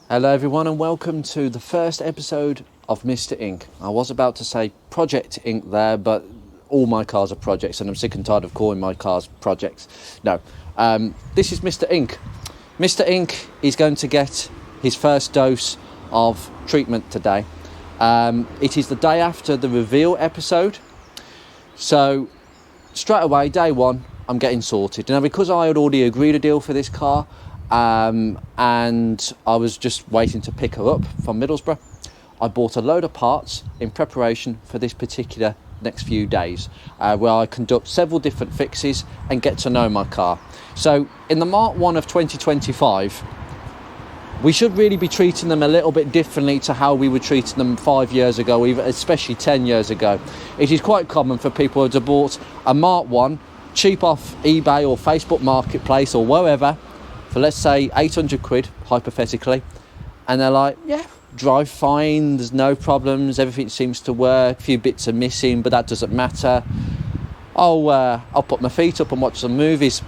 Hello everyone and welcome to the first episode of Mr. Ink. I was about to say Project Ink there, but all my cars are projects and I'm sick and tired of calling my cars projects. No, this is Mr. Ink. Mr. Ink is going to get his first dose of treatment today. It is the day after the reveal episode, so straight away, day one, I'm getting sorted. Now, because I had already agreed a deal for this car, and I was just waiting to pick her up from Middlesbrough, I bought a load of parts in preparation for this particular next few days, where I conduct several different fixes and get to know my car. So in the Mark 1 of 2025, we should really be treating them a little bit differently to how we were treating them 5 years ago, even especially 10 years ago. It is quite common for people to have bought a Mark 1 cheap off eBay or Facebook Marketplace or wherever for, let's say, 800 quid, hypothetically, and they're like, yeah, drive fine, there's no problems, everything seems to work, a few bits are missing, but that doesn't matter. I'll put my feet up and watch some movies.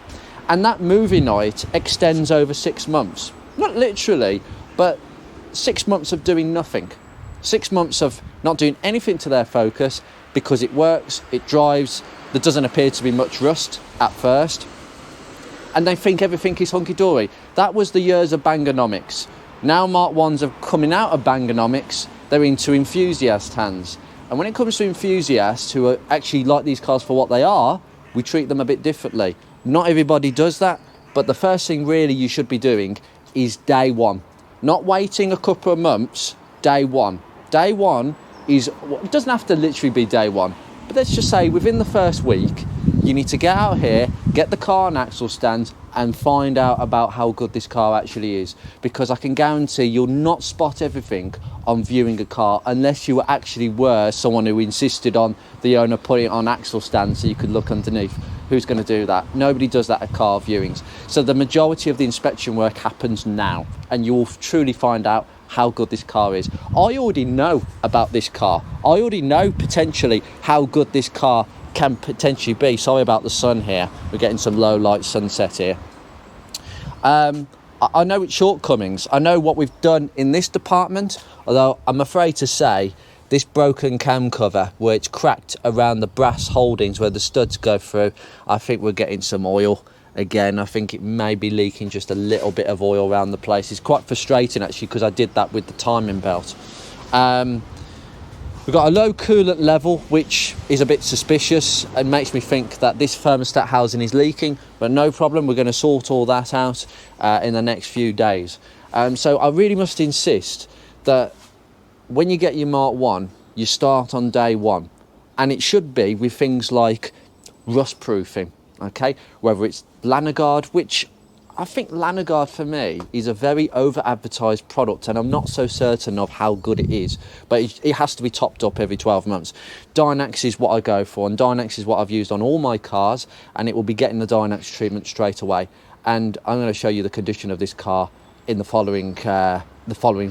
And that movie night extends over 6 months. Not literally, but 6 months of doing nothing. 6 months of not doing anything to their Focus because it works, it drives, there doesn't appear to be much rust at first, and they think everything is hunky-dory. That was the years of Bangonomics. Now Mark 1s are coming out of Bangonomics, they're into enthusiast hands. And when it comes to enthusiasts who are actually like these cars for what they are, we treat them a bit differently. Not everybody does that, but the first thing really you should be doing is day one. Not waiting a couple of months, day one. Day one is, it doesn't have to literally be day one, but let's just say within the first week, you need to get out here, get the car on axle stands and find out about how good this car actually is. Because I can guarantee you'll not spot everything on viewing a car unless you actually were someone who insisted on the owner putting it on axle stands so you could look underneath. Who's going to do that? Nobody does that at car viewings. So the majority of the inspection work happens now, and you will truly find out how good this car is. I already know about this car. I already know potentially how good this car can potentially be. Sorry about the sun here. We're getting some low light sunset here. I know its shortcomings. I know what we've done in this department, although I'm afraid to say this broken cam cover where it's cracked around the brass holdings where the studs go through, I think we're getting some oil again. I think it may be leaking just a little bit of oil around the place. It's quite frustrating actually, because I did that with the timing belt. We've got a low coolant level, which is a bit suspicious and makes me think that this thermostat housing is leaking, but no problem, we're going to sort all that out in the next few days. So I really must insist that when you get your Mark 1, you start on day one, and it should be with things like rust proofing, okay? Whether it's Lanagard, which I think Lanagard for me is a very over-advertised product, and I'm not so certain of how good it is, but it has to be topped up every 12 months. Dynax is what I go for, and Dynax is what I've used on all my cars, and it will be getting the Dynax treatment straight away. And I'm going to show you the condition of this car in the following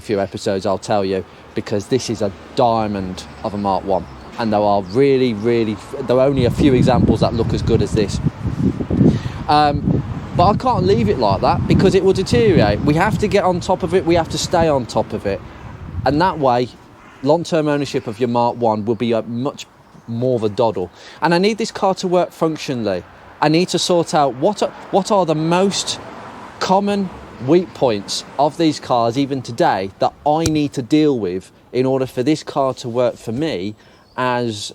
few episodes, I'll tell you, because this is a diamond of a Mark 1, and there are there are only a few examples that look as good as this. But I can't leave it like that because it will deteriorate. We have to get on top of it. We have to stay on top of it. And that way, long-term ownership of your Mark 1 will be a much more of a doddle. And I need this car to work functionally. I need to sort out what are the most common weak points of these cars, even today, that I need to deal with in order for this car to work for me as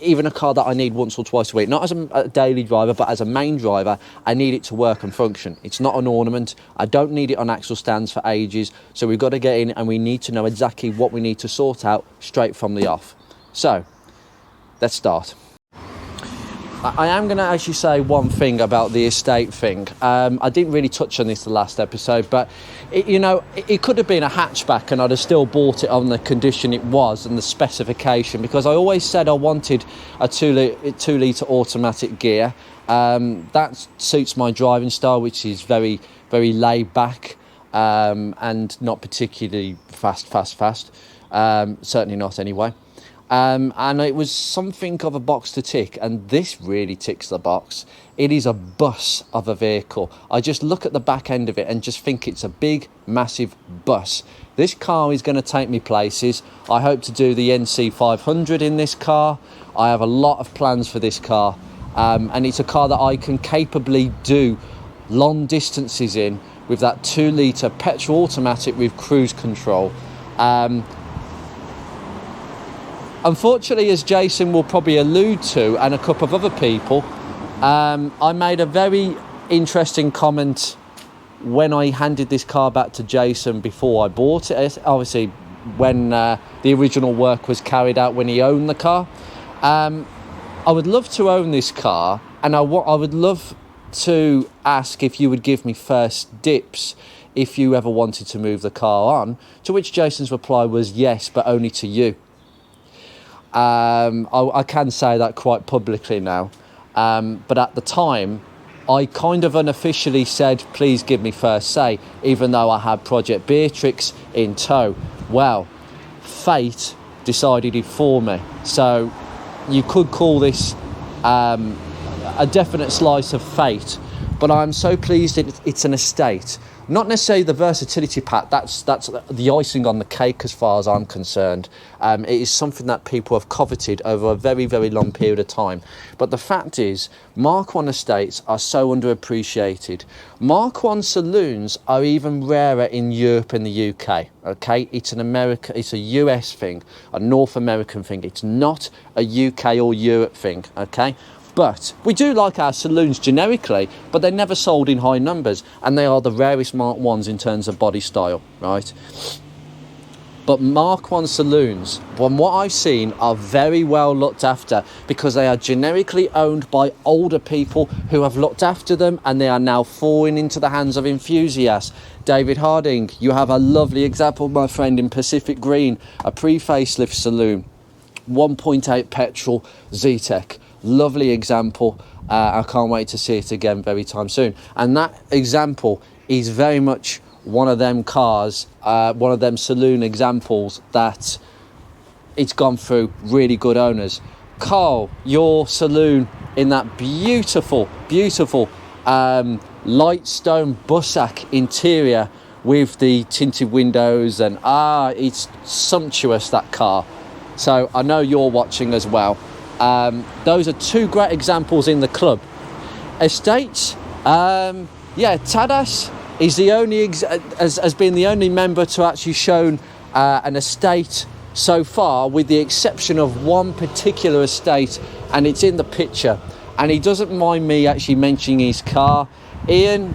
even a car that I need once or twice a week, not as a daily driver, but as a main driver. I need it to work and function. It's not an ornament. I don't need it on axle stands for ages. So we've got to get in and we need to know exactly what we need to sort out straight from the off. So let's start. I am going to actually say one thing about the estate thing. I didn't really touch on this the last episode, but it could have been a hatchback and I'd have still bought it on the condition it was and the specification, because I always said I wanted a 2-litre automatic gear. That suits my driving style, which is very, very laid back and not particularly fast. Certainly not anyway. And it was something of a box to tick, and this really ticks the box. It is a bus of a vehicle. I just look at the back end of it and just think it's a big, massive bus. This car is going to take me places. I hope to do the NC 500 in this car. I have a lot of plans for this car, and it's a car that I can capably do long distances in with that 2-litre petrol automatic with cruise control. Unfortunately, as Jason will probably allude to, and a couple of other people, I made a very interesting comment when I handed this car back to Jason before I bought it. Obviously, when the original work was carried out, when he owned the car. I would love to own this car, and I would love to ask if you would give me first dips if you ever wanted to move the car on, to which Jason's reply was yes, but only to you. I can say that quite publicly now, but at the time I kind of unofficially said please give me first say, even though I had Project Beatrix in tow. Well, fate decided it for me, so you could call this a definite slice of fate. But I'm so pleased it's an estate. Not necessarily the versatility pack, that's the icing on the cake as far as I'm concerned. It is something that people have coveted over a very, very long period of time. But the fact is, Mark 1 estates are so underappreciated. Mark 1 saloons are even rarer in Europe and the UK, okay? It's a US thing, a North American thing. It's not a UK or Europe thing, okay? But we do like our saloons generically, but they're never sold in high numbers, and they are the rarest Mark 1s in terms of body style, right? But Mark 1 saloons, from what I've seen, are very well looked after because they are generically owned by older people who have looked after them, and they are now falling into the hands of enthusiasts. David Harding, you have a lovely example, my friend, in Pacific Green, a pre-facelift saloon, 1.8 petrol Z-Tech. Lovely example. I can't wait to see it again very time soon. And that example is very much one of them cars, one of them saloon examples that it's gone through really good owners. Carl, your saloon in that beautiful, beautiful light stone Bussac interior with the tinted windows, and it's sumptuous, that car. So I know you're watching as well. Those are two great examples in the club. Estates, Tadas is the only has been the only member to actually shown an estate so far, with the exception of one particular estate, and it's in the picture. And he doesn't mind me actually mentioning his car. Ian,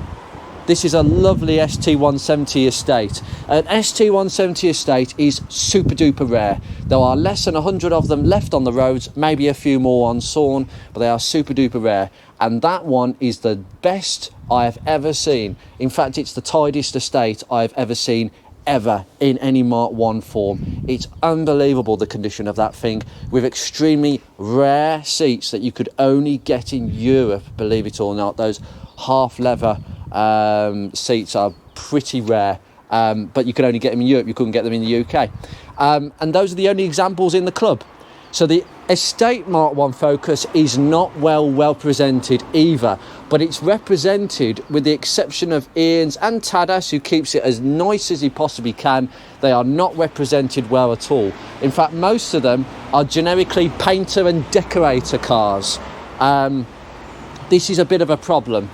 this is a lovely ST170 estate. An ST170 estate is super duper rare. There are less than 100 of them left on the roads, maybe a few more on sawn, but they are super duper rare. And that one is the best I have ever seen. In fact, it's the tidiest estate I have ever seen, ever, in any Mark 1 form. It's unbelievable, the condition of that thing, with extremely rare seats that you could only get in Europe, believe it or not. Those half leather seats are pretty rare, but you can only get them in Europe. You couldn't get them in the UK, and those are the only examples in the club. So the estate Mark 1 Focus is not well presented either, but it's represented, with the exception of Ian's and Tadas, who keeps it as nice as he possibly can. They are not represented well at all. In fact, most of them are generically painter and decorator cars. This is a bit of a problem.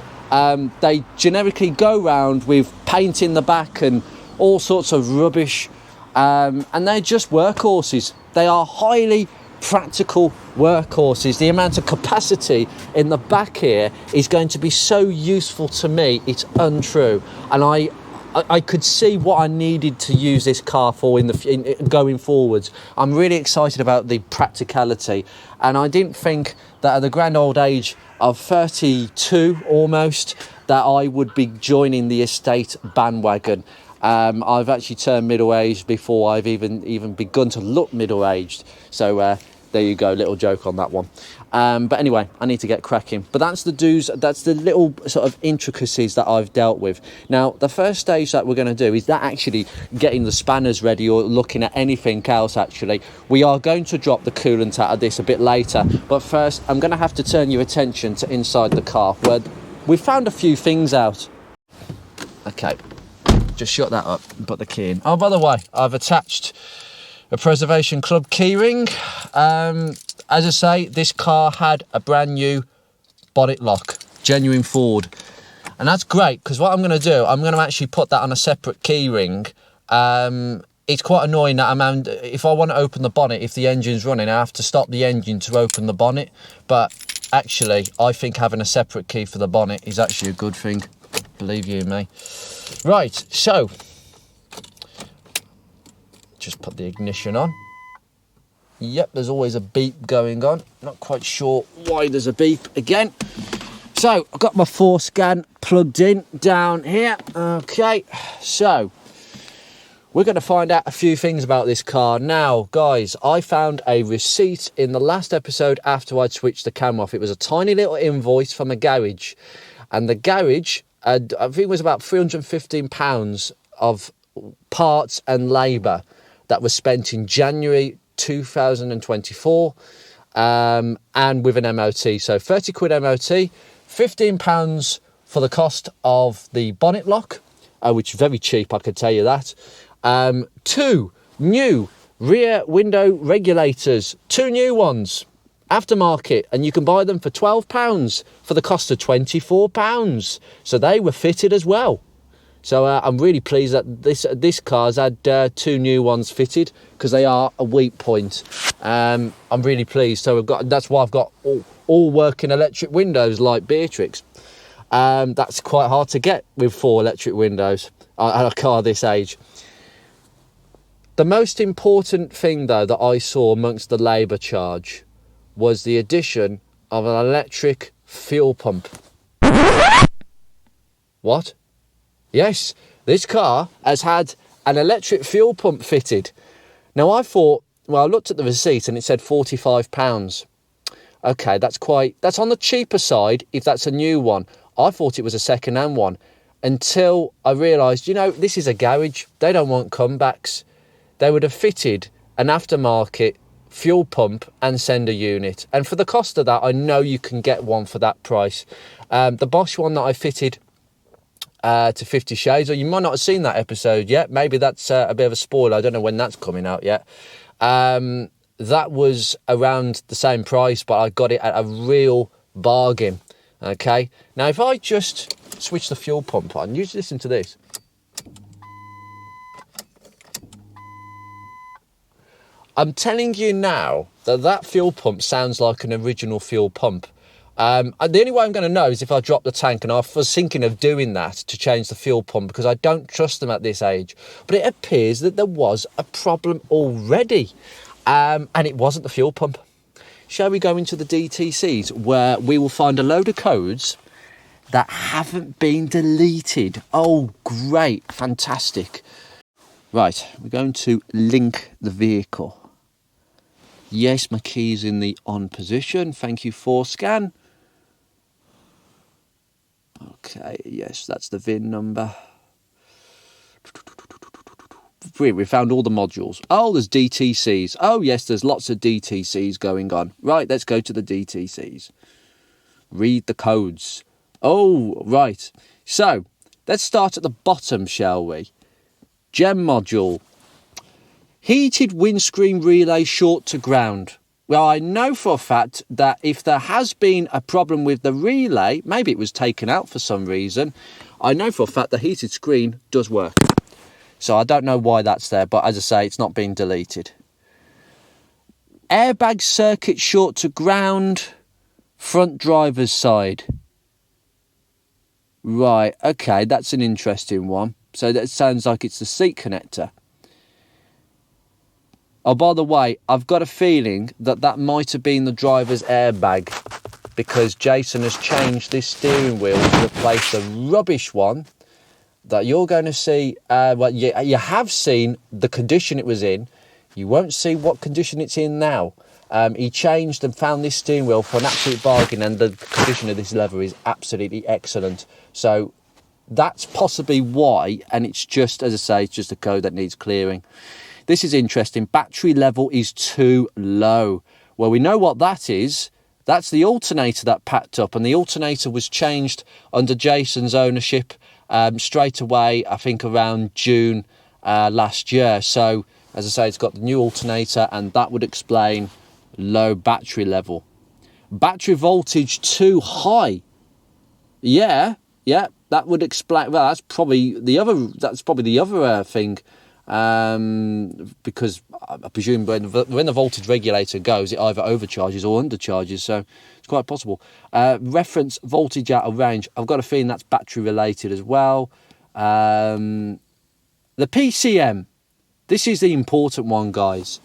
They generically go round with paint in the back and all sorts of rubbish, and they're just workhorses. They are highly practical workhorses. The amount of capacity in the back here is going to be so useful to me, it's untrue. And I could see what I needed to use this car for in going forwards. I'm really excited about the practicality, and I didn't think that at the grand old age of 32 almost, that I would be joining the estate bandwagon. I've actually turned middle-aged before I've even begun to look middle-aged. So there you go, little joke on that one. But anyway, I need to get cracking. But that's the do's, that's the little sort of intricacies that I've dealt with. Now, the first stage that we're going to do is that actually getting the spanners ready or looking at anything else, actually. We are going to drop the coolant out of this a bit later. But first, I'm going to have to turn your attention to inside the car, where we found a few things out. Okay, just shut that up and put the key in. Oh, by the way, I've attached a Preservation Club keyring. As I say, this car had a brand new bonnet lock, genuine Ford. And that's great, because what I'm going to do, I'm going to actually put that on a separate keyring. It's quite annoying that if I want to open the bonnet, if the engine's running, I have to stop the engine to open the bonnet. But actually, I think having a separate key for the bonnet is actually a good thing, believe you me. Right, so just put the ignition on. Yep, there's always a beep going on. Not quite sure why there's a beep again. So I've got my 4Scan plugged in down here. Okay, so we're going to find out a few things about this car. Now, guys, I found a receipt in the last episode after I'd switched the camera off. It was a tiny little invoice from a garage. And the garage, I think it was about £315 of parts and labour that was spent in January 2024 and with an MOT. So 30 quid MOT, £15 for the cost of the bonnet lock, which is very cheap, I could tell you that. 2 new rear window regulators, 2 new ones, aftermarket, and you can buy them for £12 for the cost of £24. So they were fitted as well. So I'm really pleased that this car's had 2 new ones fitted, because they are a weak point. I'm really pleased. So that's why I've got all working electric windows like Beatrix. That's quite hard to get with 4 electric windows on a car this age. The most important thing, though, that I saw amongst the labour charge was the addition of an electric fuel pump. What? Yes, this car has had an electric fuel pump fitted. Now, I thought, well, I looked at the receipt and it said £45. Okay, that's on the cheaper side if that's a new one. I thought it was a second-hand one until I realised, this is a garage. They don't want comebacks. They would have fitted an aftermarket fuel pump and sender unit. And for the cost of that, I know you can get one for that price. The Bosch one that I fitted to 50 Shades, or you might not have seen that episode yet. Maybe that's a bit of a spoiler. I don't know when that's coming out yet. That was around the same price, but I got it at a real bargain. Okay. Now, if I just switch the fuel pump on, you just listen to this. I'm telling you now that fuel pump sounds like an original fuel pump. The only way I'm going to know is if I drop the tank, and I was thinking of doing that to change the fuel pump because I don't trust them at this age. But it appears that there was a problem already, and it wasn't the fuel pump. Shall we go into the DTCs, where we will find a load of codes that haven't been deleted? Oh, great, fantastic. Right, we're going to link the vehicle. Yes, my key's in the on position. Thank you, 4Scan. Okay, yes, that's the VIN number. We found all the modules. Oh, there's DTCs. Oh, yes, there's lots of DTCs going on. Right, let's go to the DTCs. Read the codes. Oh, right. So, let's start at the bottom, shall we? Gem module. Heated windscreen relay short to ground. Well, I know for a fact that if there has been a problem with the relay, maybe it was taken out for some reason, I know for a fact the heated screen does work. So I don't know why that's there, but as I say, it's not been deleted. Airbag circuit short to ground, front driver's side. Right, okay, that's an interesting one. So that sounds like it's the seat connector. Oh, by the way, I've got a feeling that might have been the driver's airbag, because Jason has changed this steering wheel to replace the rubbish one that you're going to see. Well, you have seen the condition it was in. You won't see what condition it's in now. He changed and found this steering wheel for an absolute bargain, and the condition of this leather is absolutely excellent. So that's possibly why, and it's just, as I say, it's just a code that needs clearing. This is interesting. Battery level is too low. Well, we know what that is. That's the alternator that packed up, and the alternator was changed under Jason's ownership straight away, I think around June last year. So, as I say, it's got the new alternator, and that would explain low battery level. Battery voltage too high. Yeah, that would explain. Well, that's probably the other thing. Because I presume when the voltage regulator goes, it either overcharges or undercharges, so it's quite possible. Reference voltage out of range, I've got a feeling that's battery related as well. The PCM, this is the important one, guys.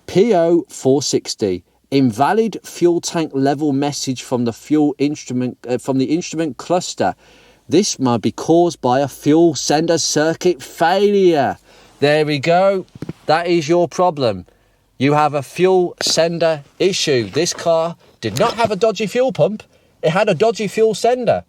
PO460, invalid fuel tank level message from the fuel instrument from the instrument cluster. This might be caused by a fuel sender circuit failure. There we go. That is your problem. You have a fuel sender issue. This car did not have a dodgy fuel pump. It had a dodgy fuel sender.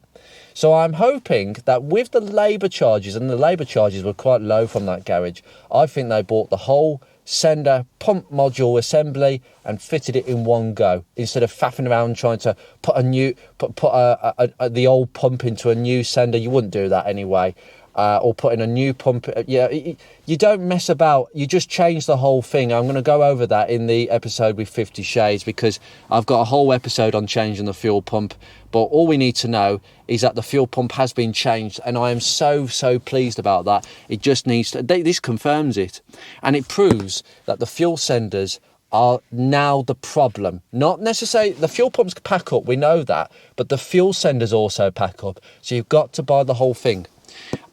So I'm hoping that with the labour charges, and the labour charges were quite low from that garage, I think they bought the whole sender pump module assembly and fitted it in one go, instead of faffing around trying to put the old pump into a new sender. You wouldn't do that anyway. Or putting a new pump. Yeah, you don't mess about. You just change the whole thing. I'm going to go over that in the episode with 50 Shades, because I've got a whole episode on changing the fuel pump. But all we need to know is that the fuel pump has been changed, and I am so pleased about that. It just needs to. This confirms it, and it proves that the fuel senders are now the problem. Not necessarily the fuel pumps pack up, we know that, but the fuel senders also pack up. So you've got to buy the whole thing.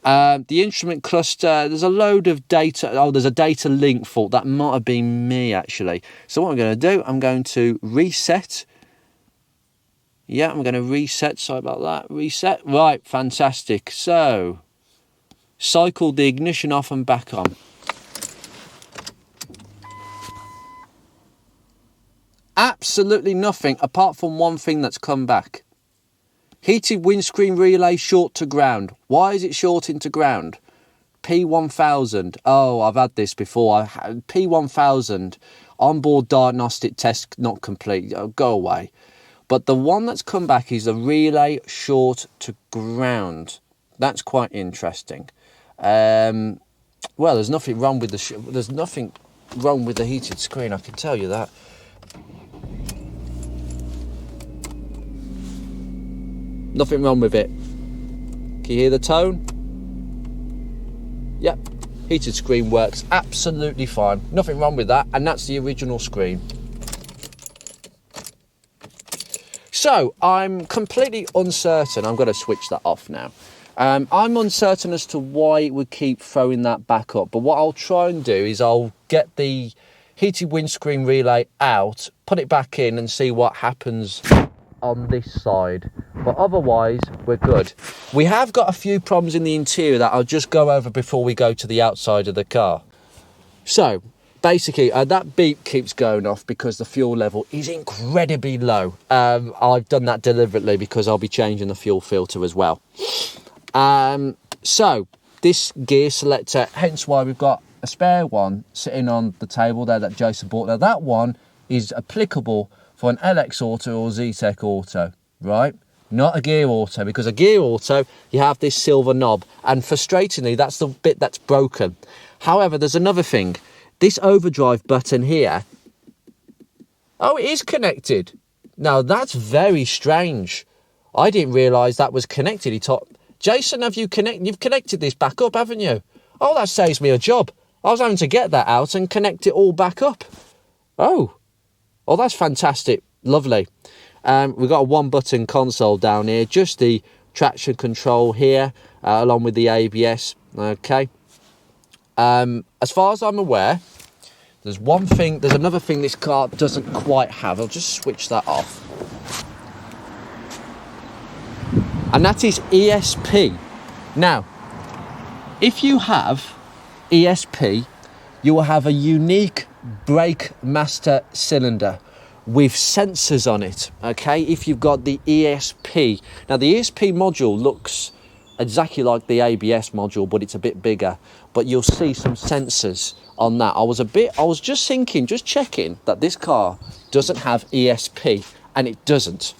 The instrument cluster, there's a load of data. Oh, there's a data link fault. That might have been me, actually. So what I'm going to do, I'm going to reset. Yeah, I'm going to reset. Sorry about that. Reset. Right, fantastic. So, cycle the ignition off and back on. Absolutely nothing apart from one thing that's come back. Heated windscreen relay short to ground. Why is it short into ground? P1000. Oh, I've had this before. P1000. Onboard diagnostic test not complete. Oh, go away. But the one that's come back is the relay short to ground. That's quite interesting. Well, there's nothing wrong with the heated screen, I can tell you that. Nothing wrong with it. Can you hear the tone? Yep. Heated screen works absolutely fine. Nothing wrong with that. And that's the original screen. So, I'm completely uncertain. I'm going to switch that off now. I'm uncertain as to why it would keep throwing that back up. But what I'll try and do is I'll get the heated windscreen relay out, put it back in, and see what happens on this side. But otherwise, we're good. We have got a few problems in the interior that I'll just go over before we go to the outside of the car. So, basically, that beep keeps going off because the fuel level is incredibly low. I've done that deliberately because I'll be changing the fuel filter as well. So, this gear selector, hence why we've got a spare one sitting on the table there that Jason bought. Now, that one is applicable for an LX Auto or ZTEC Auto, right? Not a gear auto, because a gear auto, you have this silver knob, and frustratingly, that's the bit that's broken. However, there's another thing. This overdrive button here, oh, it is connected. Now, that's very strange. I didn't realise that was connected. He told Jason, you've connected this back up, haven't you? Oh, that saves me a job. I was having to get that out and connect it all back up. Oh, that's fantastic. Lovely. We've got a one-button console down here, just the traction control here, along with the ABS. Okay. As far as I'm aware, there's another thing this car doesn't quite have. I'll just switch that off. And that is ESP. Now, if you have ESP, you will have a unique brake master cylinder with sensors on it, okay? If you've got the ESP. Now, the ESP module looks exactly like the ABS module, but it's a bit bigger. But you'll see some sensors on that. I was just thinking, just checking that this car doesn't have ESP, and it doesn't,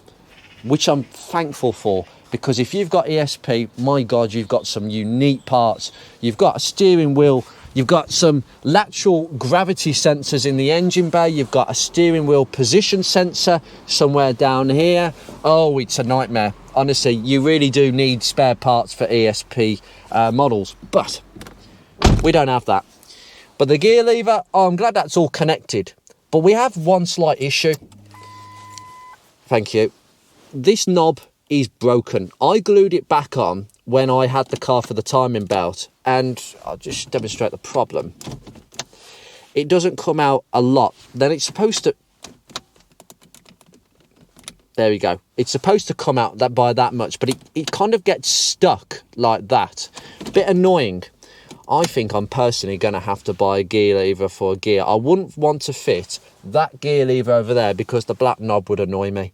which I'm thankful for, because if you've got ESP, my God, you've got some unique parts. You've got a steering wheel, you've got some lateral gravity sensors in the engine bay, you've got a steering wheel position sensor somewhere down here. Oh, it's a nightmare. Honestly, you really do need spare parts for ESP models, but we don't have that. But the gear lever, oh, I'm glad that's all connected. But we have one slight issue. Thank you. This knob is broken. I glued it back on when I had the car for the timing belt, and I'll just demonstrate the problem. It doesn't come out a lot. Then it's supposed to... There we go. It's supposed to come out by that much, but it kind of gets stuck like that. Bit annoying. I think I'm personally going to have to buy a gear lever for a gear. I wouldn't want to fit that gear lever over there because the black knob would annoy me.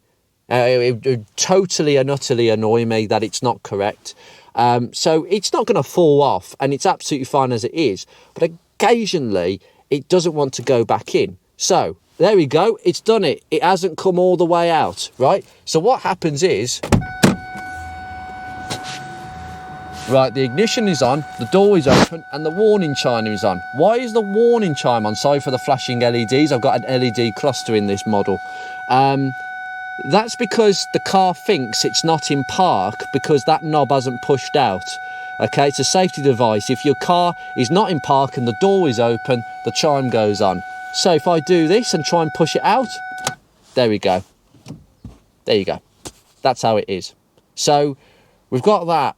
It would totally and utterly annoy me that it's not correct. So it's not going to fall off, and it's absolutely fine as it is. But occasionally, it doesn't want to go back in. So there we go. It's done it. It hasn't come all the way out, right? So what happens is... Right, the ignition is on, the door is open, and the warning chime is on. Why is the warning chime on? Sorry for the flashing LEDs. I've got an LED cluster in this model. That's because the car thinks it's not in park because that knob hasn't pushed out. Okay, it's a safety device. If your car is not in park and the door is open, the chime goes on. So if I do this and try and push it out, there we go. There you go. That's how it is. So we've got that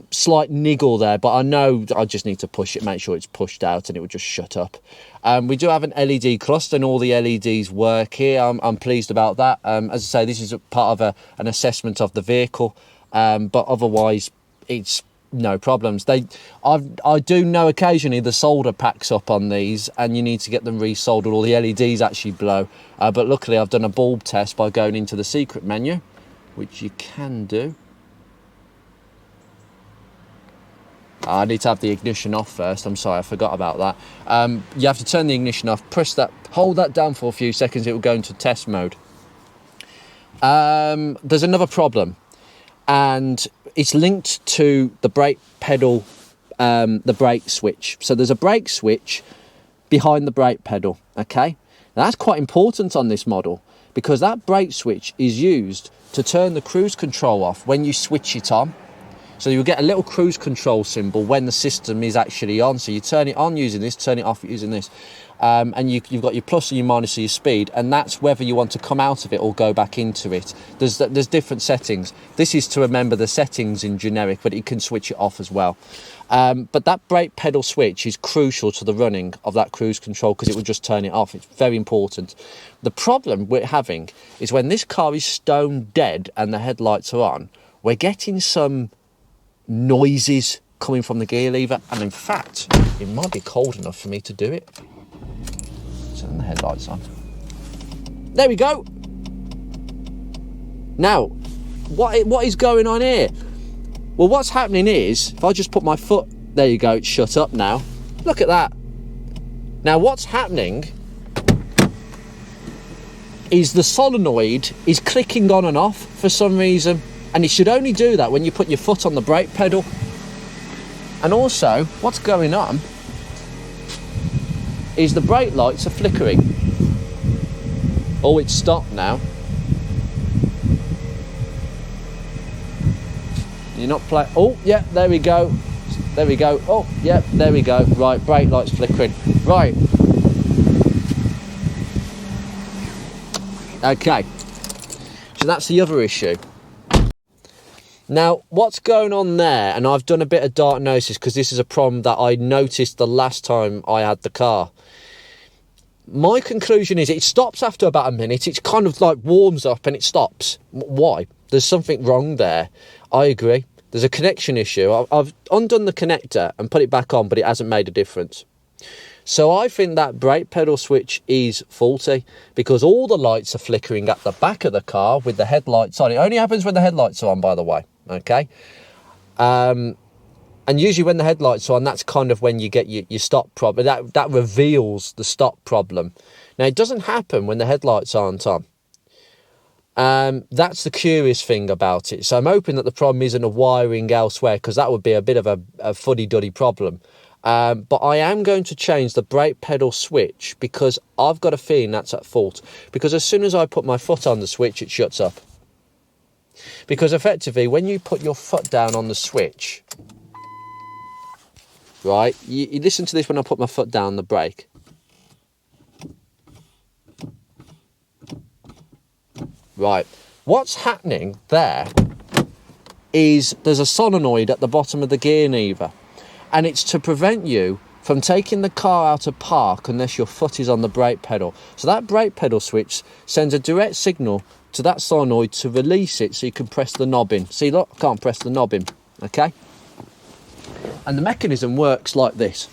slight niggle there, but I know I just need to push it, make sure it's pushed out, and it will just shut up. We do have an LED cluster, and all the LEDs work here. I'm pleased about that. As I say, this is a part of an assessment of the vehicle, but otherwise it's no problems. I do know occasionally the solder packs up on these, and you need to get them resoldered, or the LEDs actually blow. But luckily I've done a bulb test by going into the secret menu, which you can do. I need to have the ignition off first. I'm sorry, I forgot about that. You have to turn the ignition off, press that, hold that down for a few seconds, it will go into test mode. There's another problem, and it's linked to the brake pedal, the brake switch. So there's a brake switch behind the brake pedal, okay? Now that's quite important on this model, because that brake switch is used to turn the cruise control off when you switch it on. So you'll get a little cruise control symbol when the system is actually on. So you turn it on using this, turn it off using this. And you've got your plus and your minus of your speed, and that's whether you want to come out of it or go back into it. There's different settings. This is to remember the settings in generic, but you can switch it off as well. But that brake pedal switch is crucial to the running of that cruise control, because it will just turn it off. It's very important. The problem we're having is when this car is stone dead and the headlights are on, we're getting some noises coming from the gear lever, and in fact it might be cold enough for me to do it. Turn the headlights on. There we go. Now what is going on here? Well, what's happening is, if I just put my foot, there you go, it's shut up now. Look at that. Now what's happening is the solenoid is clicking on and off for some reason. And it should only do that when you put your foot on the brake pedal. And also, what's going on is the brake lights are flickering. Oh, it's stopped now. You're not playing. Oh, yeah, there we go. There we go. Oh, yeah, there we go. Right, brake lights flickering. Right. Okay. So that's the other issue. Now, what's going on there, and I've done a bit of diagnosis because this is a problem that I noticed the last time I had the car. My conclusion is it stops after about a minute. It's kind of like warms up and it stops. Why? There's something wrong there. I agree. There's a connection issue. I've undone the connector and put it back on, but it hasn't made a difference. So I think that brake pedal switch is faulty because all the lights are flickering at the back of the car with the headlights on. It only happens when the headlights are on, by the way, okay? And usually when the headlights are on, that's kind of when you get your stop problem. That reveals the stop problem. Now, it doesn't happen when the headlights aren't on. That's the curious thing about it. So I'm hoping that the problem isn't a wiring elsewhere, because that would be a bit of a fuddy-duddy problem. But I am going to change the brake pedal switch because I've got a feeling that's at fault. Because as soon as I put my foot on the switch, it shuts up. Because effectively, when you put your foot down on the switch, right, you listen to this when I put my foot down the brake. Right, what's happening there is there's a solenoid at the bottom of the gear lever, and it's to prevent you from taking the car out of park unless your foot is on the brake pedal. So that brake pedal switch sends a direct signal to that solenoid to release it so you can press the knob in. See, look, I can't press the knob in, okay? And the mechanism works like this.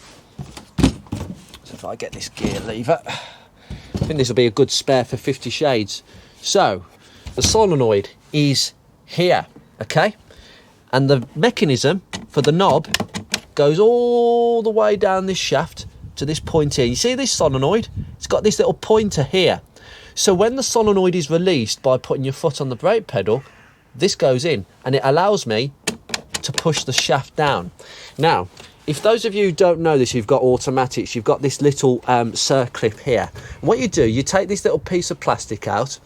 So if I get this gear lever, I think this will be a good spare for 50 Shades. So the solenoid is here, okay? And the mechanism for the knob goes all the way down this shaft to this point here. You see this solenoid? It's got this little pointer here. So when the solenoid is released by putting your foot on the brake pedal, this goes in and it allows me to push the shaft down. Now, if those of you who don't know this, you've got automatics, you've got this little circlip here. And what you do, you take this little piece of plastic out,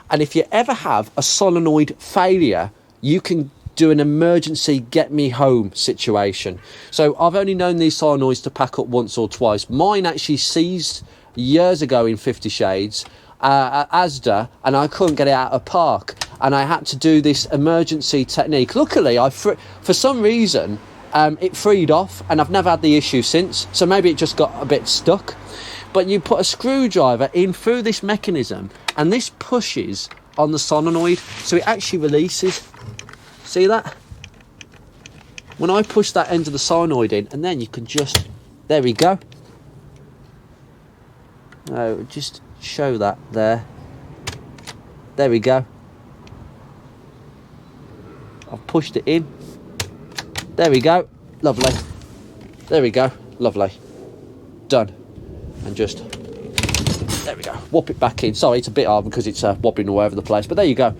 and if you ever have a solenoid failure, you can do an emergency get me home situation. So I've only known these solenoids to pack up once or twice. Mine actually seized years ago in 50 Shades at Asda, and I couldn't get it out of park, and I had to do this emergency technique. Luckily, for some reason, it freed off, and I've never had the issue since. So maybe it just got a bit stuck. But you put a screwdriver in through this mechanism, and this pushes on the solenoid, so it actually releases. See that? When I push that end of the solenoid in, and then you can just, there we go. Oh, just show that there. There we go. I've pushed it in. There we go. Lovely. There we go. Lovely. Done. And just, there we go, whop it back in. Sorry, it's a bit hard because it's wobbling all over the place, but there you go.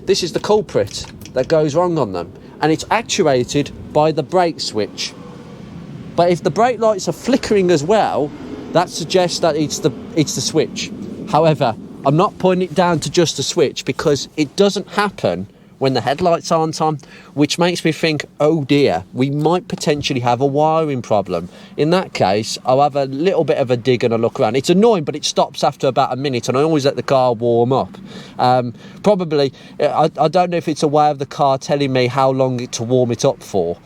This is the culprit that goes wrong on them, and it's actuated by the brake switch. But if the brake lights are flickering as well, that suggests that it's the switch. However, I'm not putting it down to just the switch, because it doesn't happen when the headlights aren't on, which makes me think, oh dear, we might potentially have a wiring problem. In that case, I'll have a little bit of a dig and a look around. It's annoying, but it stops after about a minute, and I always let the car warm up. Probably, I don't know if it's a way of the car telling me how long to warm it up for.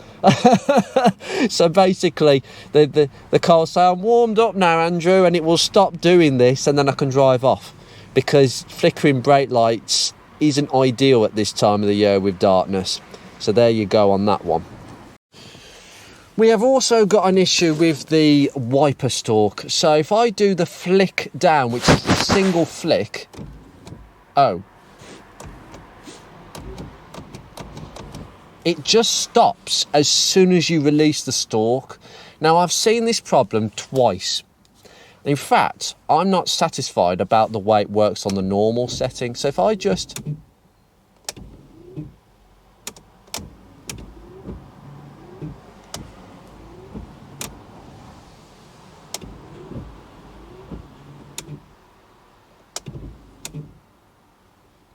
So basically, the car will say, I'm warmed up now, Andrew, and it will stop doing this, and then I can drive off. Because flickering brake lights isn't ideal at this time of the year with darkness. So there you go on that one. We have also got an issue with the wiper stalk. So if I do the flick down, which is the single flick, it just stops as soon as you release the stalk. Now, I've seen this problem twice. In fact, I'm not satisfied about the way it works on the normal setting. So if I just...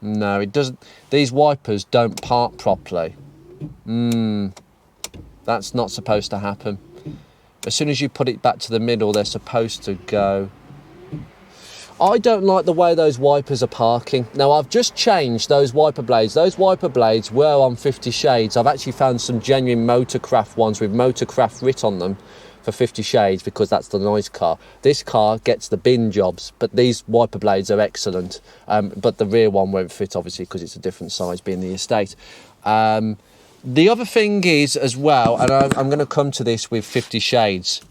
No, it doesn't. These wipers don't part properly. That's not supposed to happen. As soon as you put it back to the middle, they're supposed to go. I don't like the way those wipers are parking. Now, I've just changed those wiper blades. Those wiper blades were on 50 Shades. I've actually found some genuine Motorcraft ones with Motorcraft writ on them for 50 Shades, because that's the nice car. This car gets the bin jobs, but these wiper blades are excellent. But the rear one won't fit, obviously, because it's a different size, being the estate. The other thing is, as well, and I'm going to come to this with 50 Shades.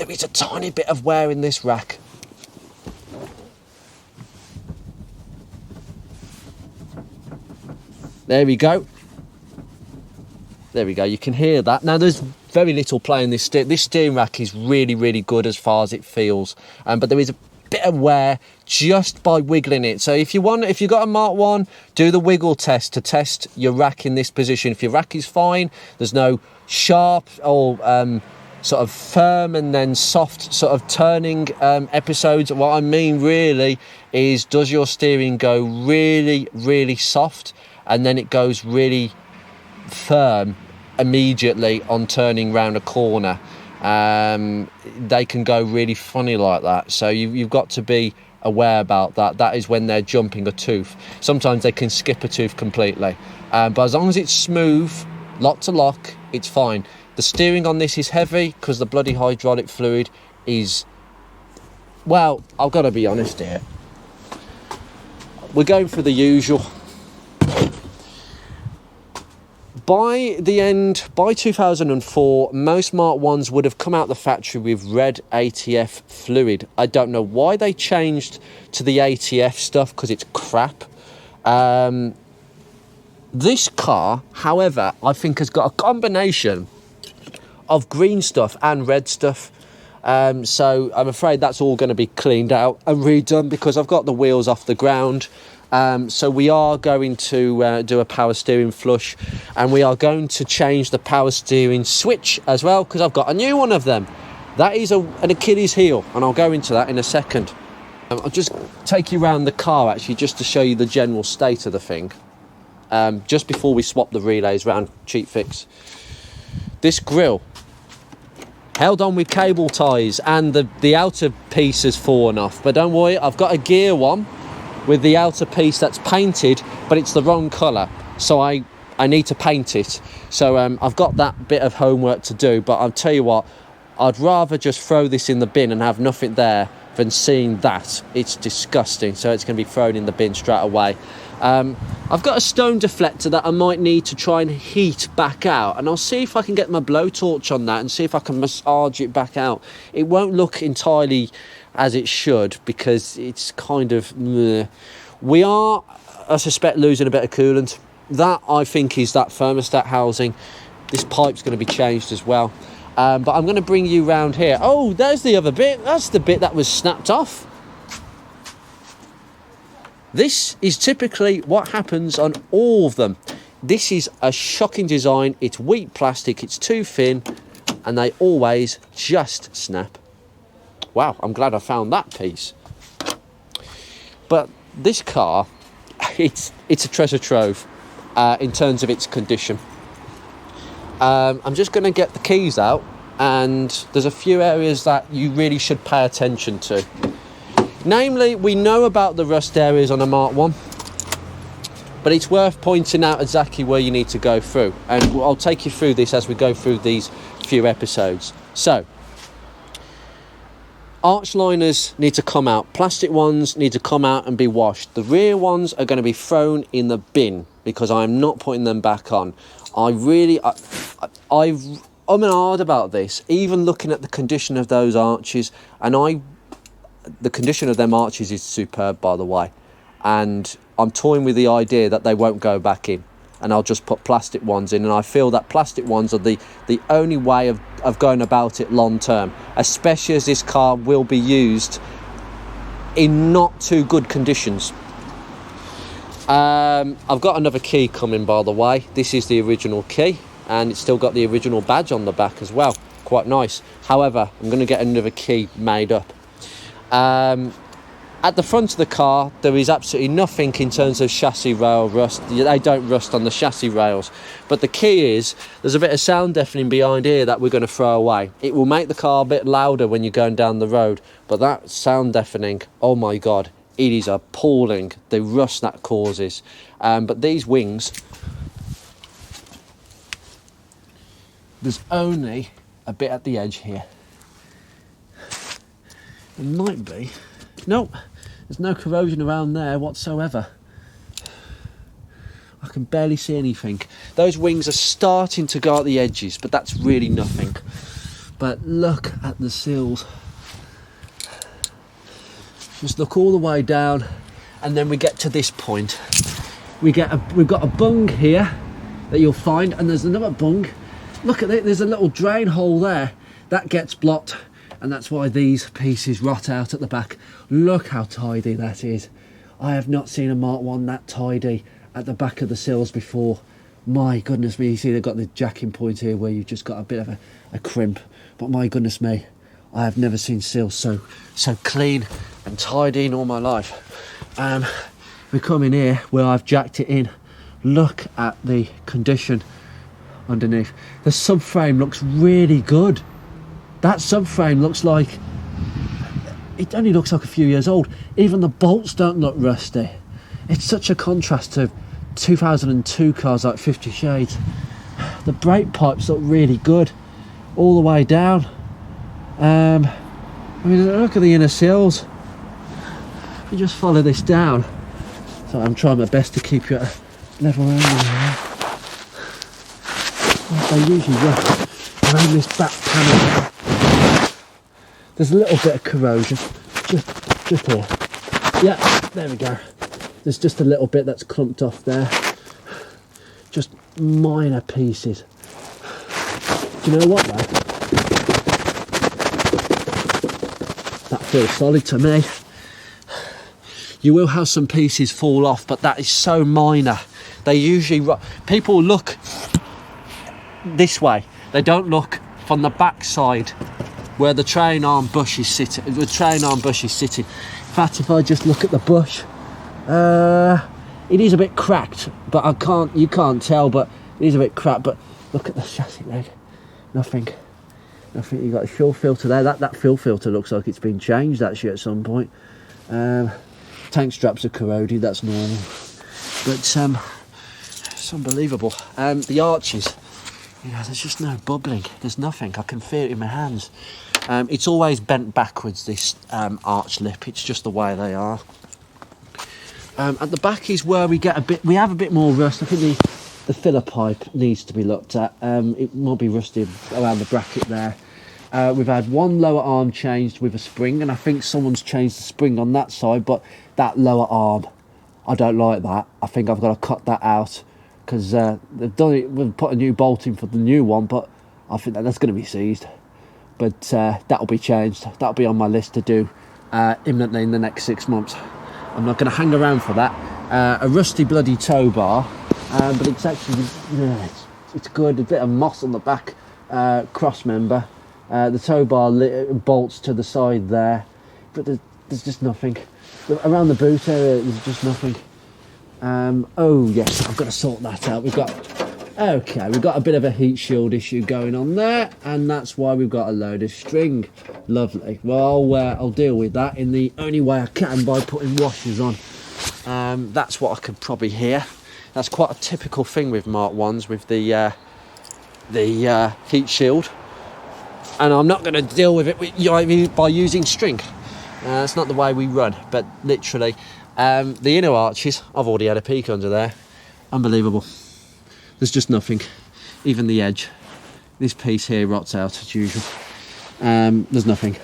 there is a tiny bit of wear in this rack. There we go. There we go, you can hear that. Now there's very little play in this steering rack is really, really good as far as it feels. But there is a bit of wear just by wiggling it. So if you've got a Mark 1, do the wiggle test to test your rack in this position. If your rack is fine, there's no sharp or sort of firm and then soft sort of turning episodes. What I mean really is, does your steering go really, really soft and then it goes really firm immediately on turning round a corner? They can go really funny like that, so you've got to be aware about that. That is when they're jumping a tooth. Sometimes they can skip a tooth completely, but as long as it's smooth, lock to lock, it's fine. The steering on this is heavy because the bloody hydraulic fluid is, well, I've got to be honest here, we're going for the usual. By 2004, most Mark 1s would have come out the factory with red ATF fluid. I don't know why they changed to the ATF stuff, because it's crap. This car, however, I think has got a combination of green stuff and red stuff. So I'm afraid that's all going to be cleaned out and redone, because I've got the wheels off the ground. So we are going to do a power steering flush, and we are going to change the power steering switch as well, because I've got a new one of them. That is an Achilles heel, and I'll go into that in a second. I'll just take you around the car actually, just to show you the general state of the thing, just before we swap the relays round. Cheap fix. This grille held on with cable ties, and the outer piece has fallen off, but don't worry, I've got a gear one with the outer piece that's painted, but it's the wrong colour, so I need to paint it. So I've got that bit of homework to do, but I'll tell you what, I'd rather just throw this in the bin and have nothing there than seeing that. It's disgusting, so it's going to be thrown in the bin straight away. I've got a stone deflector that I might need to try and heat back out, and I'll see if I can get my blowtorch on that and see if I can massage it back out. It won't look entirely as it should, because it's kind of meh. We are, I suspect, losing a bit of coolant. That, I think, is that thermostat housing. This pipe's going to be changed as well, but I'm going to bring you round here. Oh, there's the other bit. That's the bit that was snapped off. This is typically what happens on all of them. This is a shocking design. It's weak plastic, it's too thin, and they always just snap. Wow, I'm glad I found that piece. But this car, it's a treasure trove in terms of its condition. I'm just going to get the keys out, and there's a few areas that you really should pay attention to. Namely, we know about the rust areas on a Mark 1, but it's worth pointing out exactly where you need to go through. And I'll take you through this as we go through these few episodes. So, arch liners need to come out. Plastic ones need to come out and be washed. The rear ones are going to be thrown in the bin, because I'm not putting them back on. I'm hard about this, even looking at the condition of those arches, and the condition of them arches is superb, by the way, and I'm toying with the idea that they won't go back in, and I'll just put plastic ones in, and I feel that plastic ones are the only way of going about it long term, especially as this car will be used in not too good conditions. I've got another key coming, by the way. This is the original key, and it's still got the original badge on the back as well. Quite nice. However, I'm going to get another key made up. At the front of the car, there is absolutely nothing in terms of chassis rail rust. They don't rust on the chassis rails. But the key is, there's a bit of sound deafening behind here that we're going to throw away. It will make the car a bit louder when you're going down the road. But that sound deafening, oh my God, it is appalling, the rust that causes. But these wings, there's only a bit at the edge here. It might be. Nope, there's no corrosion around there whatsoever. I can barely see anything. Those wings are starting to go at the edges, but that's really nothing. But look at the sills. Just look all the way down, and then we get to this point. We've got a bung here that you'll find, and there's another bung. Look at it, there's a little drain hole there. That gets blocked, and that's why these pieces rot out at the back. Look how tidy that is. I have not seen a Mark 1 that tidy at the back of the sills before. My goodness me, you see they've got the jacking point here where you've just got a bit of a crimp. But my goodness me, I have never seen sills so clean and tidy in all my life. We come in here where I've jacked it in. Look at the condition underneath. The subframe looks really good. That subframe looks like, it only looks like a few years old. Even the bolts don't look rusty. It's such a contrast to 2002 cars like 50 Shades. The brake pipes look really good all the way down. I mean, look at the inner sills. You just follow this down. So I'm trying my best to keep you at a level angle. They usually work around this back panel. There's a little bit of corrosion, just here. Yeah, there we go. There's just a little bit that's clumped off there. Just minor pieces. Do you know what, though? That feels solid to me. You will have some pieces fall off, but that is so minor. They usually, people look this way. They don't look from the back side where the train arm bush is sitting. The train arm bush is sitting. In fact, if I just look at the bush, it is a bit cracked, but you can't tell, but it is a bit cracked. But look at the chassis leg. Nothing. You got a fuel filter there. That fuel filter looks like it's been changed actually at some point. Tank straps are corroded, that's normal. But it's unbelievable. The arches, there's just no bubbling. There's nothing. I can feel it in my hands. It's always bent backwards, this arch lip. It's just the way they are. At the back is where we have a bit more rust. I think the filler pipe needs to be looked at. It might be rusty around the bracket there. We've had one lower arm changed with a spring, and I think someone's changed the spring on that side, but that lower arm, I don't like that. I think I've got to cut that out, because they've done it. We've put a new bolt in for the new one, but I think that's going to be seized. But that'll be changed. That'll be on my list to do imminently in the next 6 months. I'm not going to hang around for that. A rusty bloody tow bar, but it's actually, it's good. A bit of moss on the back cross member. The tow bar bolts to the side there, but there's just nothing. Around the boot area, there's just nothing. Oh yes, I've got to sort that out. We've got a bit of a heat shield issue going on there, and that's why we've got a load of string. Lovely. Well, I'll deal with that in the only way I can, by putting washers on. That's what I could probably hear. That's quite a typical thing with Mark 1s, with the heat shield. And I'm not going to deal with it by using string. It's not the way we run, but literally, the inner arches, I've already had a peek under there. Unbelievable. There's just nothing. Even the edge. This piece here rots out as usual. There's nothing.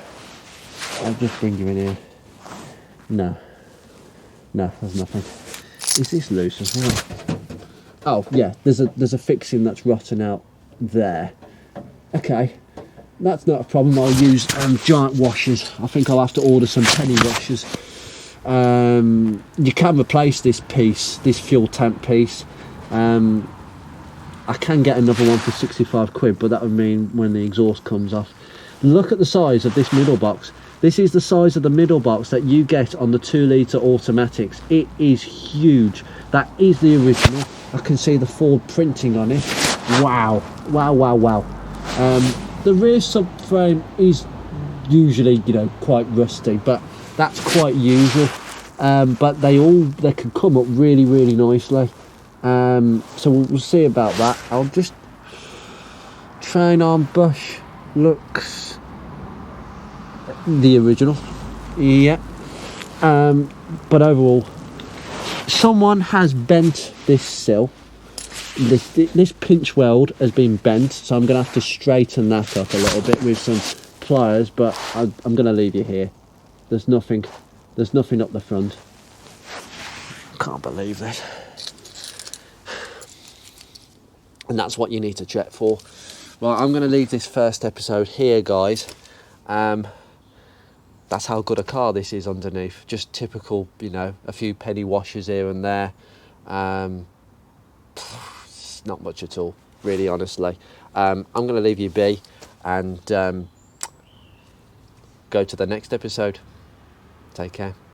I'll just bring you in here. No, there's nothing. Is this loose as well? Oh yeah, there's a fixing that's rotten out there. Okay. That's not a problem. I'll use giant washers. I think I'll have to order some penny washers. You can replace this piece, this fuel tank piece. I can get another one for 65 quid, but that would mean when the exhaust comes off. Look at the size of this middle box. This is the size of the middle box that you get on the 2-litre automatics. It is huge. That is the original. I can see the Ford printing on it. Wow. The rear subframe is usually, quite rusty, but that's quite usual. But they can come up really, really nicely. So we'll see about that. I'll just train arm bush looks the original, yeah. But overall, someone has bent this sill this pinch weld has been bent, so I'm going to have to straighten that up a little bit with some pliers, but I'm going to leave you here. There's nothing up the front. Can't believe this. And that's what you need to check for. Well, I'm going to leave this first episode here, guys. That's how good a car this is underneath. Just typical, you know, a few penny washers here and there. It's not much at all, really, honestly. I'm going to leave you be and go to the next episode. Take care.